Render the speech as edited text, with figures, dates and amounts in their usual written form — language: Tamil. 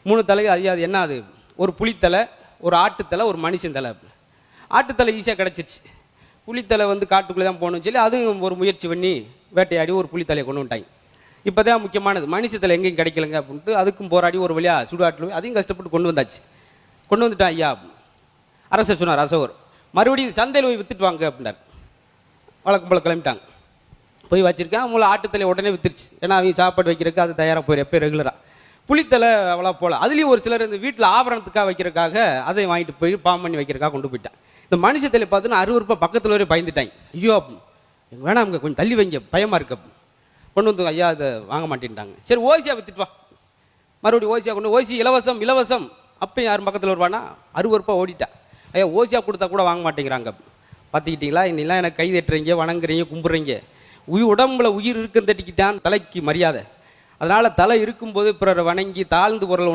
3 தலை. அது என்ன? அது ஒரு புலித்தலை, ஒரு ஆட்டுத்தலை, ஒரு மனுஷன் தலை. ஆட்டுத்தலை ஈஸியாக கிடச்சிருச்சு. புலித்தலை வந்து காட்டுக்குள்ளே தான் போகணும்னு சொல்லி அதுவும் ஒரு முயற்சி பண்ணி வேட்டையாடி ஒரு புலித்தலையை கொண்டு வந்துட்டாங்க. இப்போ தான் முக்கியமானது, மனுஷத்தலை எங்கேயும் கிடைக்கலங்க அப்படின்ட்டு அதுக்கும் போராடி ஒரு வழியாக சுடுகாட்டில் போய் அதையும் கஷ்டப்பட்டு கொண்டு வந்தாச்சு. கொண்டு வந்துட்டான் ஐயா. அரசர் சொன்னார், அரசவர் மறுபடியும் சந்தையில் போய் விற்றுட்டு வாங்க அப்படின்னார். வழக்கம் போல் கிளம்பிட்டாங்க. போய் வச்சிருக்கேன். அவங்கள ஆட்டுத்தலை உடனே வித்துருச்சு. ஏன்னா அவங்க சாப்பாடு வைக்கிறதுக்கு அது தயாராக போயிரு எப்போ ரெகுலராக. புளித்தலை அவ்வளோ போகல. அதுலேயும் ஒரு சிலர் இந்த வீட்டில் ஆபரணத்துக்காக வைக்கிறதுக்காக அதை வாங்கிட்டு போய் பாம் பண்ணி வைக்கிறதுக்காக கொண்டு போயிட்டான். இந்த மனுஷத்தலை பார்த்துன்னு 60 ரூபாய் பக்கத்தில் வரை பயந்துட்டாங்க. ஐயோ வேணாம், கொஞ்சம் தள்ளி வைங்க, பயமாக இருக்கு. கொண்டு வந்து ஐயா அதை வாங்க மாட்டேன்ட்டாங்க. சரி ஓசியாக வித்துட்டு வா. மறுபடியும் ஓசியாக கொண்டு ஓசி இலவசம் இலவசம். அப்பயும் யாரும் பக்கத்தில் வருவானா? 60 ரூபாய் ஓடிட்டா. ஐயா ஓசியாக கொடுத்தா கூட வாங்க மாட்டேங்கிறாங்க. பார்த்துக்கிட்டீங்களா? இன்னெல்லாம் எனக்கு கை தட்டுறீங்க, வணங்குறீங்க, கும்பிட்றீங்க. உடம்புல உயிர் இருக்குன்னு தட்டிக்கிட்டான் தலைக்கு மரியாதை. அதனால் தலை இருக்கும்போது பிறரை வணங்கி தாழ்ந்து பொருள்